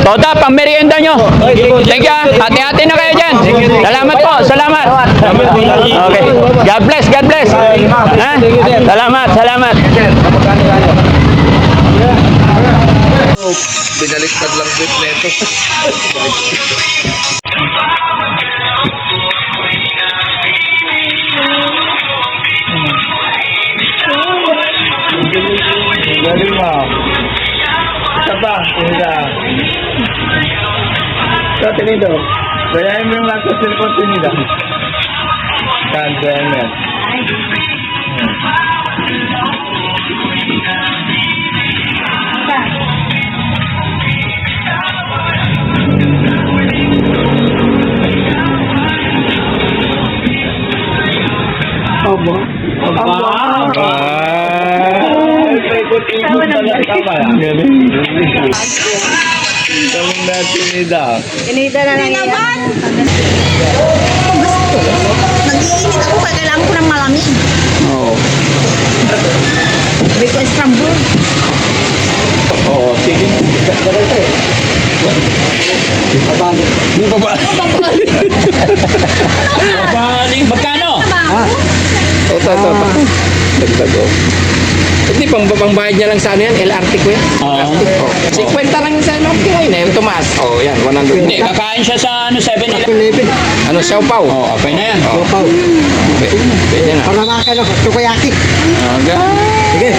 Tota, pang merienda nyo. Thank you. Hati-hati na kayo dyan. Salamat po. Salamat. Okay. God bless. God bless. Ha? Salamat. Salamat. Binaliktad lang bit neto. Galing mo. Isa pa, isa. Sa tinido. Gayahin mo yung lahat sa cellphone tinido. Kandiyan yan. Aba. Galing natin nida. Inita na lang yan. Nag-iinit ako kaya kailangan ko ng malamig. Oo. Sabi ko, scramble. Oo. Sige. Babali. Magkano? Ito. Dagdago. Hindi, pangbayad niya lang sa ano yan, LRT ko yan. Oo. 50 lang sa ano, ngayon na yung tumaas. Oo, yan, 100. Hindi, kakain siya sa 7-Eleven. Ano, siopaw? Oo, okay na yan. Siopaw. Pwede na. Para makakalo, tukoyaki. Okay. Sige.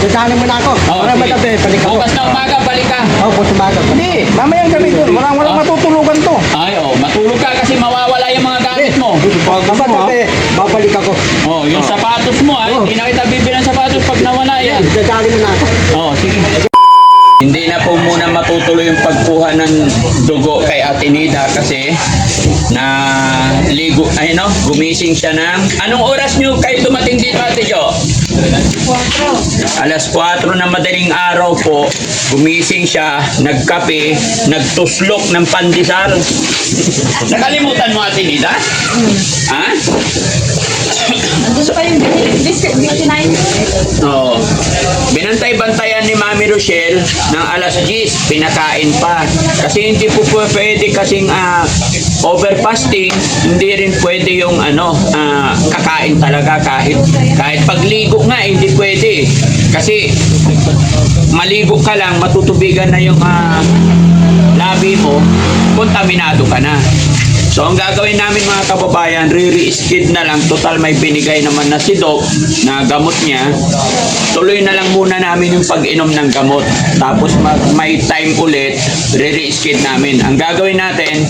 Dasalan mo na ako. Oo, Para sige. matabi, balik ako. Bukas na umaga, balik ka. Oo, pusumaga. Hindi, mamayang gabi doon. Walang matutulugan to. Ay, matulog ka kasi mawawala yung mga gamit mo. Matabi, babalik ako. Oh, yung sapatos mo, hindi na kita bibilang sapatos pag nawala yan. Dasalan mo na ako. Oh, sige. Hindi na po muna matutuloy yung pagkuha ng dugo kay Ate Nida kasi gumising siya ng... Anong oras nyo kayo dumating dito, Ate Jo? 4. Alas 4 na madaling araw po, gumising siya, nagkape, nagtuslok ng pandesal. Nakalimutan mo, Ate Nida? Ha? Nandun pa yung biscuit, 59. Oo. Binantay-bantayan ni Mami Rochelle ng alas 10, pinakain pa. Kasi hindi po pwede kasing overfasting, hindi rin pwede yung kakain talaga kahit pagligo nga hindi pwede. Kasi maligo ka lang, matutubigan na yung labi mo, kontaminado ka na. So, ang gagawin namin mga kababayan, re-skid na lang. Total, may binigay naman na si Doc na gamot niya. Tuloy na lang muna namin yung pag-inom ng gamot. Tapos, may time ulit, re-skid namin. Ang gagawin natin,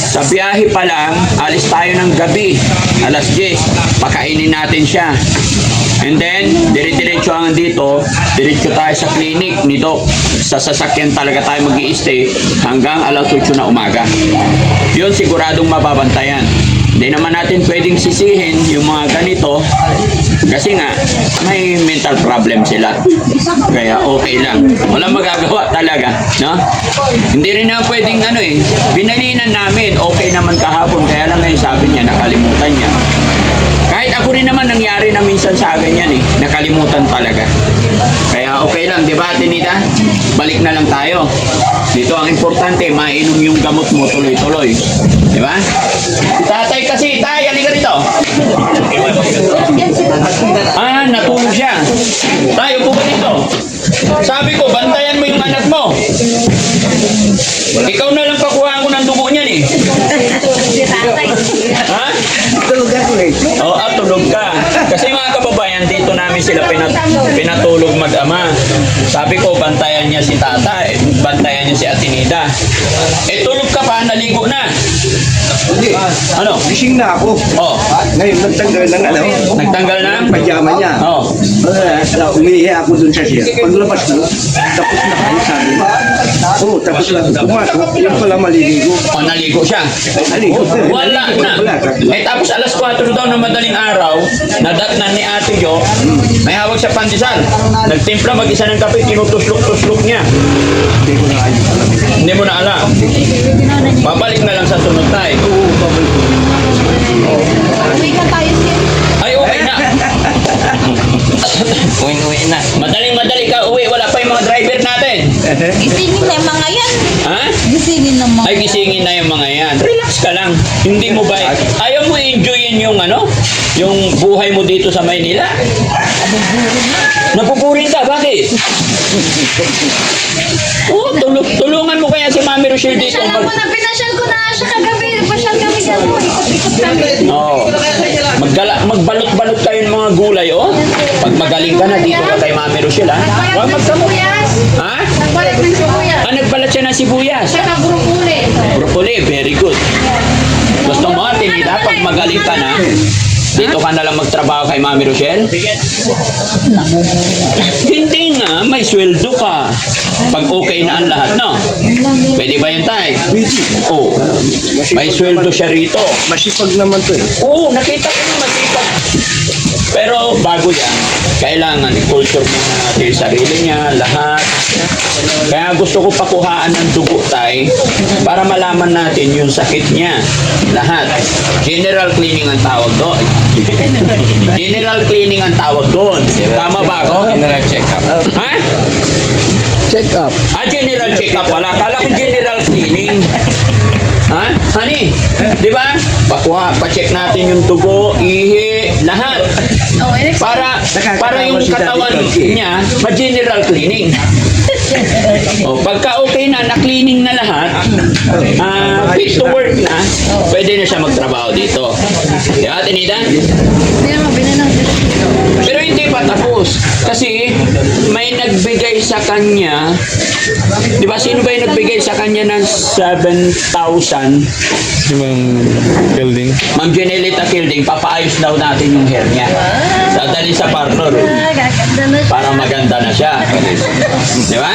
sa biyahe pa lang, alis tayo ng gabi, alas 10, pakainin natin siya. And then, dire-diretso hanggang dito, diretso tayo sa clinic ni Doc. Sa sasakyan talaga tayo mag-i-stay hanggang alas 8 na umaga. Yun, siguradong mababantayan. Hindi naman natin pwedeng sisihin yung mga ganito kasi nga, may mental problem sila. Kaya okay lang. Walang magagawa talaga, no? Hindi rin naman pwedeng binalinan namin, okay naman kahapon, kaya lang ngayon sabi niya, nakalimutan niya. Kahit ako rin naman nangyari na minsan sa akin yan nakalimutan talaga. Kaya okay lang, di ba, Ate Nida? Balik na lang tayo. Dito ang importante, mainom yung gamot mo tuloy-tuloy. Di ba? Si tatay kasi, tay, halika dito. Natulog siya. Tay, upo ka dito. Sabi ko, bantayan mo yung anak mo. Ikaw na lang pakuhaan ko ng dugo niyan eh. Ha? Tulog ako eh. Oo, tulog ka. Kasi mga kababayan, dito namin sila pinatulog mag-ama. Sabi ko, bantayan niya si tatay, bantayan niya si Ate Nida. Tulog ka pa, naligo na. Hindi. Ano? Gising na ako. Oh, Ngayon, nagtanggal ng nagtanggal na? pajama niya. Oh. Umihi ako dun sa siya. Paglabas ko, tapos na kayo sabi niya. Oo, tapos lang pumasok. Yung pala maliligo. Oh, naligo siya. Naligo. Wala na. Tapos alas 4 daw ng madaling araw, nadatnan ni Ate Jo, may hawag sa pandesal. Nagtimpla mag-isa ng kape, tinutuslok-tuslok niya. Hindi mo na alam. Babalik na lang sa sunod tayo. Uwi na tayo siya. Ay, okay na. Uwi na. Madaling-madali ka uwi. Wala pa yung mga driver natin. Isi Hindi mo ba, ayaw mo enjoyin yung ano, yung buhay mo dito sa Maynila? Napupurin ka, bakit? Oh, tulungan mo kaya si Mami Rochelle dito. Pinasyal ako na, pinasyal ko na siya kagabi. Pasyal kami dyan. Ikot-ikot kami. Oh, magbalot-balot kayo ng mga gulay, oh. Pag magaling ka na, dito ka kay Mami Rochelle, ha? Huwag Nagbalat ng magkamot. sibuyas. Ha? Nagbalat ng sibuyas. Nagbalat siya ng sibuyas. Saka brokoli. Broccoli, very good. Gusto mo, Tinida, pag magaling ka na, dito ka na lang magtrabaho kay Mami Rochelle? Hindi nga, may sweldo ka. Pag okay na ang lahat, no? Pwede ba yun, Tay? Oo. May sweldo siya rito. Masipag naman to eh. Oo, nakita ko yung masipag. Pero bago yan, kailangan i-culture muna natin yung sarili niya, lahat. Kaya gusto ko pakuhaan ng dugo, Tay, para malaman natin yung sakit niya. Lahat. General cleaning ang tawag doon. General cleaning ang tawag doon. Tama ba ako? General check-up. Ha? Check up. General check-up pala. Kala ko general cleaning. Ha? Honey, di ba? Pa-check natin yung dugo, ihi, lahat. Oh, Para yung katawan niya, ma-general cleaning. Pagka okay na, na-cleaning na lahat, fit to work na, pwede na siya magtrabaho dito. Di ba, Tinida? Hindi naman, binanang. Pero hindi pa tapos. Kasi may nagbigay sa kanya, di ba, sino ba yung nagbigay sa kanya ng 7,000? Si Ma'am Kelding. Ma'am Janelita Kilding, papaayos daw natin yung hair niya. Dadali sa parlor Gaganda na siya. para maganda na siya. Di ba?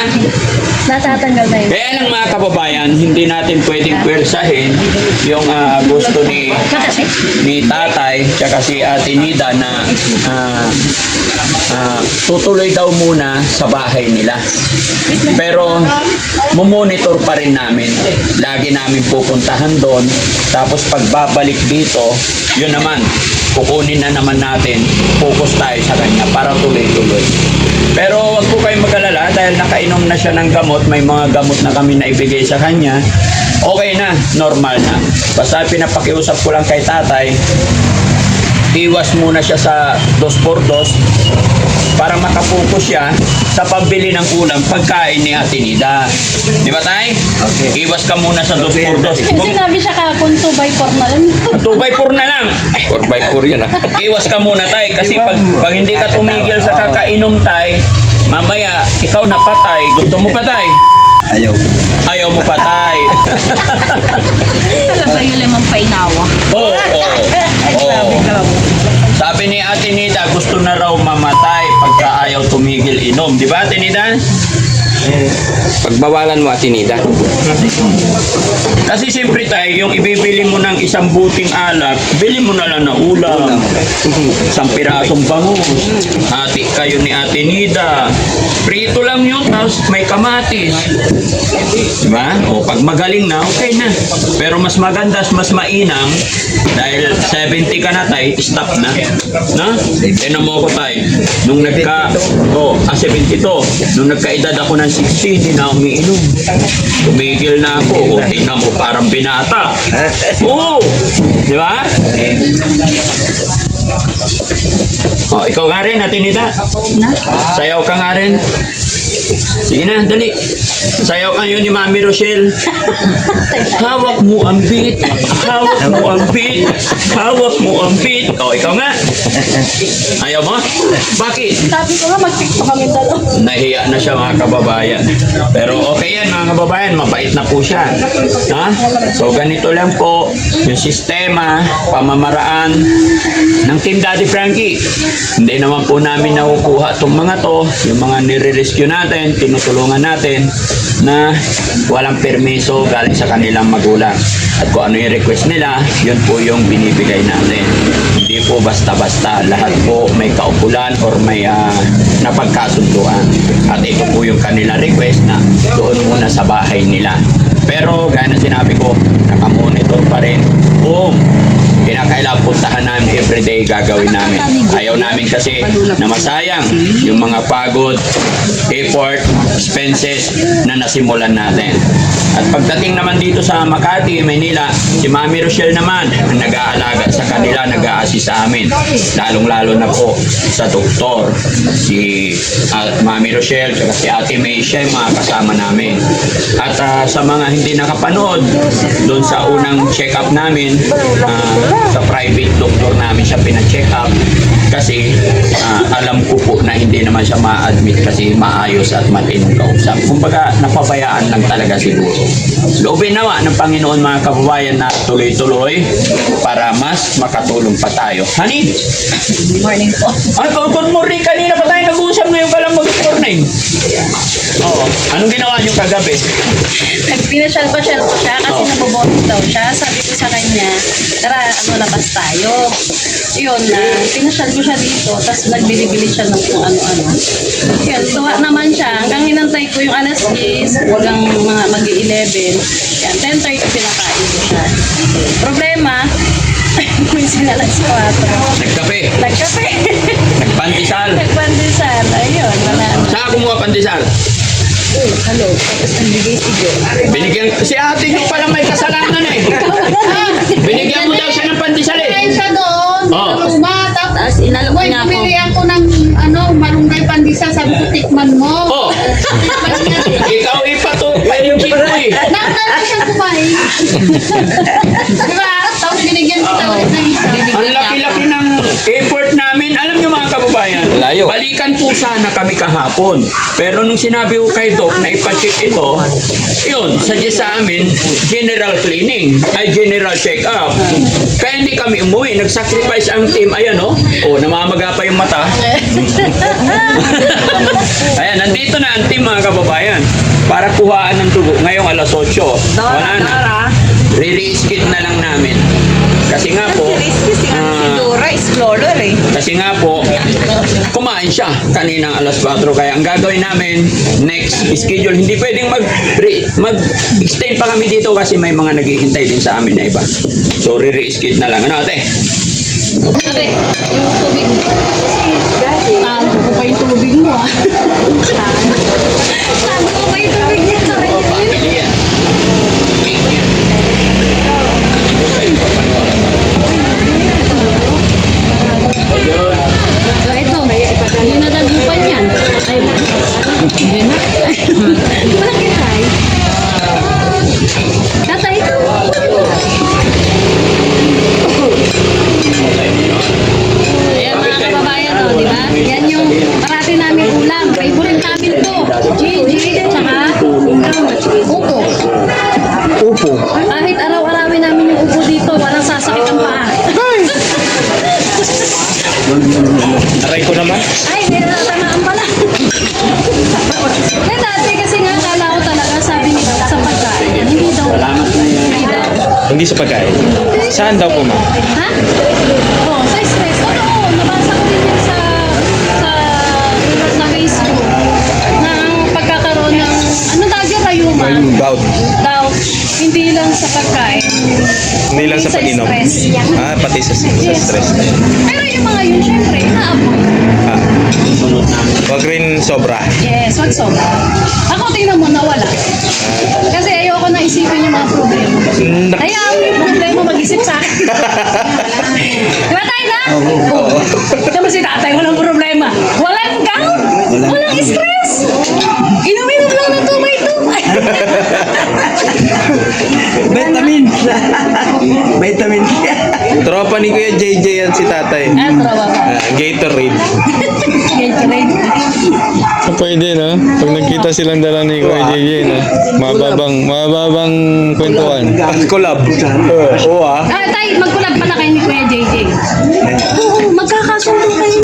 Natatanggal na yun. Kaya lang mga kababayan, hindi natin pwedeng pwersahin yung gusto ni tatay tsaka si Ate Nida na tutuloy daw muna sa bahay nila. Pero mumonitor pa rin namin. Lagi namin pupuntahan doon. Tapos pagbabalik dito, yun naman, kukunin na naman natin, focus tayo sa kanya para tuloy-tuloy. Pero wag po kayong mag-alala dahil nakainom na siya ng gamot, may mga gamot na kami na ibigay sa kanya, okay na, normal na. Basta pinapakiusap ko lang kay tatay, iwas muna siya sa 2x2 para makapokus siya sa pambili ng ulam pagkain ni Ate Nida. Di ba, Tay? Okay. Iwas ka muna sa 2x2. Sinabi siya kahapon 2x4 na lang. 2x4 na lang. 4x4 yan ah. Iwas ka muna, Tay, kasi pag hindi ka tumigil sa kakainom, Tay, mamaya ikaw na patay. Gusto mo patay? Ayaw. Ayaw mo patay. Talaga yung limang painawa. Oo. Sabi ni Ate Nida, gusto na raw mamatay pagka ayaw tumigil inom. Di ba, Ate Nida? Pagbawalan mo at tinida. Kasi siyempre, Tay, yung ibibili mo ng isang buting alak, bili mo na lang na ulam. Isang pirasong bangus. Hati kayo ni Ate Nida. Prito lang yun, tapos may kamatis. Diba? O pag magaling na, okay na. Pero mas maganda, mas mainam, dahil 70 ka na, Tay, stop na. Na? Tinan mo ako, Tay. Nung 72. Nung nagkaedad ako ng 60, hindi na umiinom. Tumigil na ako. O, tingnan mo, parang binata. Oo! Di ba? O, ikaw nga rin, Ate Nida. Sayaw ka nga rin. Sige na, dali. Sayaw ka yun ni Mami Rochelle. Hawak mo ang beat. Hawak mo ang beat. Hawak mo ang beat. O, ikaw nga. Ayaw mo? Bakit? Sabi ko nga, mag-tiktok kami dalawa. Nahiya na siya, mga kababayan. Pero okay yan, mga kababayan, mabait na po siya. Ha? So ganito lang po yung sistema, pamamaraan ng Team Daddy Frankie. Hindi naman po namin nakukuha itong mga to, yung mga nire-rescue natin, tinutulungan natin na walang permiso galing sa kanilang magulang. At kung ano yung request nila, yun po yung binibigay natin. Hindi po basta-basta, lahat po may kaukulan or may napagkasunduan. At ito po yung kanila request na doon muna sa bahay nila. Pero gaya na sinabi ko, nakamonitor pa rin kung kinakailangan puntahan namin everyday, gagawin namin. Ayaw namin kasi na masayang yung mga pagod, effort, expenses na nasimulan natin. At pagdating naman dito sa Makati, Manila, si Mami Rochelle naman ang nag-aalaga sa kanila, nag-a-assist sa amin. Lalong-lalo na po sa doktor, si Mami Rochelle, at si Ate May, siya yung mga kasama namin. At sa mga hindi nakapanood, doon sa unang check-up namin, sa private doctor namin siya pina-check up kasi alam ko po na hindi naman siya ma-admit kasi maayos at matinong kausap. Kumbaga, napabayaan lang talaga siguro. Loobin nawa ng Panginoon mga kababayan na tuloy-tuloy para mas makatulong pa tayo. Honey? Good morning po. Ay, good morning. Kanina pa tayo nag-uusap, ngayon ka lang good morning. Oo. Anong ginawa niyo kagabi? Nagpinasyal-pasyal ko siya kasi naboboto daw siya. Sabi ko sa kanya, tara, labas tayo. Yun, pinasyal ko siya dito, tapos nagbili-bili siya ng kung ano-ano. Yun, tuwa naman siya. Hanggang hinantay ko yung alas 10, hanggang mga mag-11. Yan, 10:30 pinakain ko siya. Problema, may sinalas 4. Nagkape. Nagkape. Nagpandesal. Nagpandesal. Ayun, wala na. Saan kumuha pandesal? Hello. Tapos nagbigay si Binigyan, si ate yung pala may kasalanan eh. Binigyan mo daw siya ng pandesal eh. Kain siya doon, Oo. sa luma, tapos Tapos inalok boy, niya ako. bumili ako ng malunggay pandisa, sabi ko, tikman mo. Oh, ikaw ipatupay yung biko eh. Nakakala siya kumain. Diba? Tapos binigyan kita ulit ng isa. Ang laki-laki ng effort namin. Alam niyo mga kababayan, Layo. balikan po sana kami kahapon. Pero nung sinabi ko kay Doc na ipacheck ito, yun, suggest sa amin, general cleaning, ay general check-up. Kaya hindi kami umuwi. Nag-sacrifice ang team. Ayan o. Oh, namamaga pa yung mata. Ayan, nandito na ang team mga kababayan para kuhaan ng dugo ngayong alas 8. Wala na. Re-re-skid na lang namin. Kasi nga po, Explorer eh. kasi nga po, kumain siya kaninang alas 4. Kaya ang gagawin namin, next schedule, hindi pwedeng mag-extend pa kami dito kasi may mga naghihintay din sa amin na iba. So, re-skid na lang. Ano ate? Ate, yung tubig. Tago ko pa yung tubig mo ah. Tago ko pa yung tubig niya. Pamili yan. Thank you. So ito, hindi na dagupan yan. Ay, hindi na. Bakit ay? Tatay ito. Ayan mga kababayan to, di ba? Yan yung parati namin ulam. Favorite namin to. Gigi, tsaka upo. Upo. Kahit araw-arawin namin yung upo dito, walang sasakit ang paa. Aray ko naman. Ay, hindi na natamaan pala. Eh, dati kasi nga, kala ko talaga, sabi nila, sa pagkain. Hindi daw. Hindi daw. Hindi sa pagkain. Saan daw po, ma'am? Ha? Oo, sa stress. Oo, nabasa ko din yan sa Facebook. Na ang pagkakaroon ng, ano tawag yung rayuma? Gout. Daw, hindi lang sa pagkain. Hindi lang sa pag-inom. Stress. Pati sa stress. Pero yung mga yun, syempre, inaabot. Huwag rin sobra. Yes, wag sobra. Ako tingnan mo, nawala. Kasi ayoko na isipin yung mga problema. Kaya ang problema mag-isip sa akin. Di ba tayo na? Oo. Diba si tatay, walang problema. Walang gout. Walang stress. Inuminom lang ng tumay-tumay. Vitamin. Vitamin. Tropa ni Kuya JJ yan si tatay. Trawa pa. Gatorade. Gatorade. Pwede, no? Pag nagkita silang dala ni Kuya JJ, no? Mababang kwentuhan. Collab. Oo, ah. Tay, magkulab pala kayo ni Kuya JJ. Oo, magkakasundo kayo.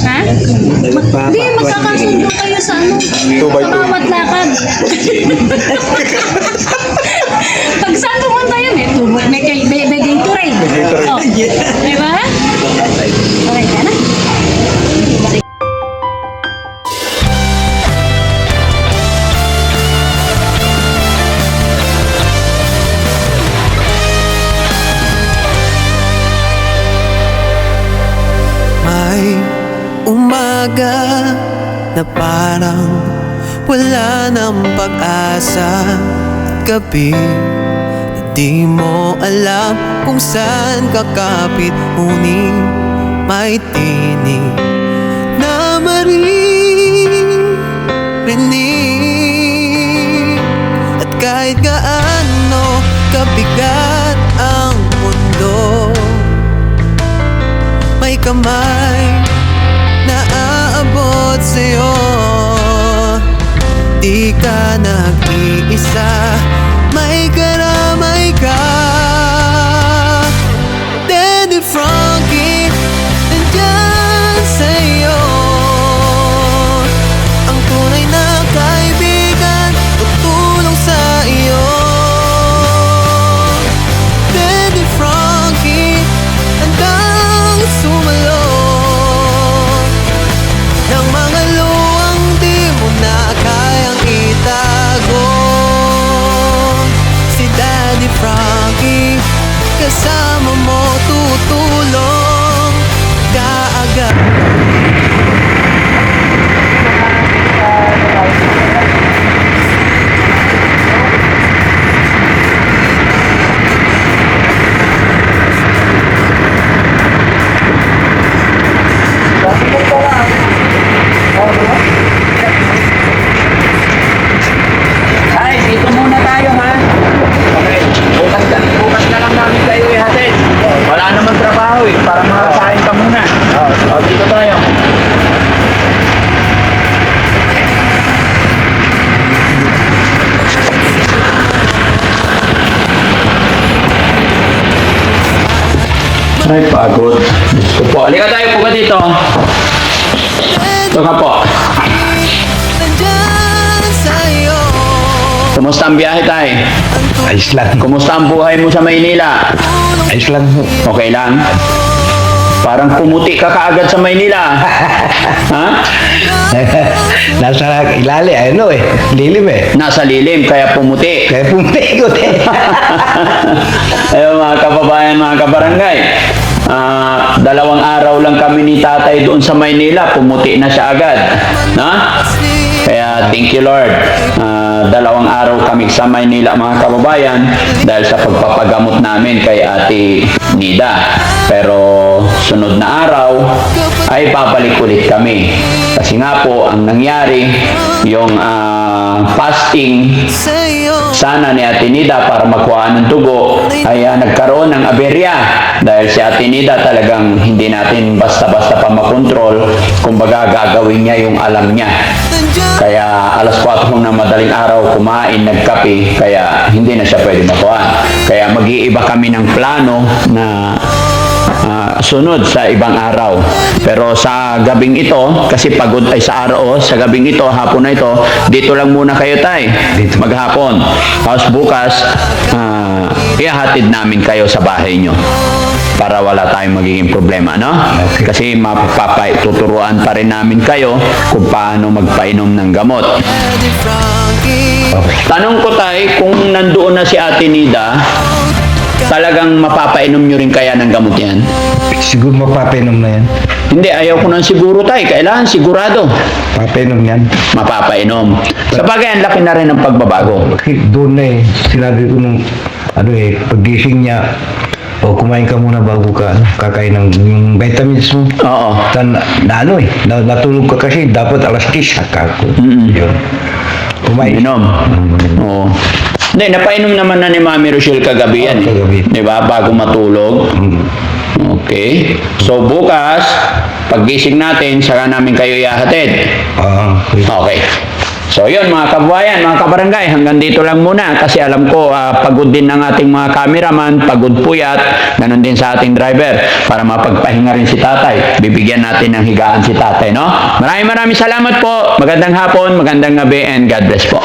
Ha? Hindi, magkakasundo kayo sa ano? 2x2. Sa bawat lakad. Pag saan pumunta yun, may Gatorade. Oh, diba? Okay ka na? umaga na parang wala ng pag-asa, at gabi na di mo alam kung saan kakapit, ngunit may tinig na maririnig. At kahit gaano kabigat ang mundo, may kamay na aabot sa'yo. Di ka nag-iisa, may karamay ka. Daddy Frankie, nandyan sa'yo. Ang tunay na kaibigan, tutulong sa iyo. Daddy Frankie, handang sumalo ng mga luwang di mo na kayang itago. Si Daddy Frankie, kasama mo, tutulong kaagad. Ay, dito muna tayo ha. Okay. Bukas na lang namin kayo ihatid. Wala naman trabaho eh. Para makakain ka muna. O, dito tayo. Ay, pagod. Diyos ko po. Halika tayo po ka dito. Ito ka po. Nandyan sa'yo. Kumusta ang biyahe tayo? Ayos lang. Kumusta ang buhay mo sa Maynila? Ayos lang. Okay lang? Parang pumuti ka kaagad sa Maynila. Ha? Nasa ilali, lilim eh. Nasa lilim, kaya pumuti. Kaya pumigot eh. Ayun mga kababayan, mga kabarangay. 2 araw lang kami ni tatay doon sa Maynila, pumuti na siya agad. Na? Kaya thank you Lord. 2 araw kami sa Maynila mga kababayan dahil sa pagpapagamot namin kay Ate Nida. Pero sunod na araw ay babalik ulit kami. Kasi nga po ang nangyari yung fasting sana ni Ate Nida para makuha ng dugo ay nagkaroon ng aberya dahil si Ate Nida talagang hindi natin basta-basta pa makontrol, kumbaga gagawin niya yung alam niya. Kaya alas 4 ng madaling araw kumain, nagkape, kaya hindi na siya pwede makuha. Kaya mag-iiba kami ng plano na sunod sa ibang araw. Pero sa gabing ito, kasi pagod ay sa araw, sa gabing ito, hapon na ito, dito lang muna kayo tay, maghapon. Tapos bukas, ihahatid namin kayo sa bahay nyo para wala tayong magiging problema, no? Kasi tuturuan pa rin namin kayo kung paano magpainom ng gamot. Tanong ko tay, kung nandoon na si Ate Nida, talagang mapapainom nyo rin kaya ng gamot yan? Siguro mapapainom na yan. Hindi, ayaw ko nang siguro tay. Kailangan sigurado. Papainom yan. Mapapainom. Sa bagay, ang laki na rin ng pagbabago. Kasi doon na sinabi ko nung, paggising niya, kumain ka muna bago ka kakain ng yung vitamins mo. Oo. Natulog ka kasi dapat alas 10 ako. Yun. Kumain. Inom. Oo. Hindi, napainom naman na ni Mami Rochelle kagabi yan. Kagabi. Di ba? Bago matulog. Okay. So, bukas, paggising natin, saka namin kayo ihahatid. Okay. So, yun mga kababayan, mga kabarangay, hanggang dito lang muna kasi alam ko, pagod din ng ating mga cameraman, pagod puyat, ganun din sa ating driver para mapagpahinga rin si tatay. Bibigyan natin ng higaan si tatay, no? Maraming salamat po. Magandang hapon, magandang gabi, and God bless po.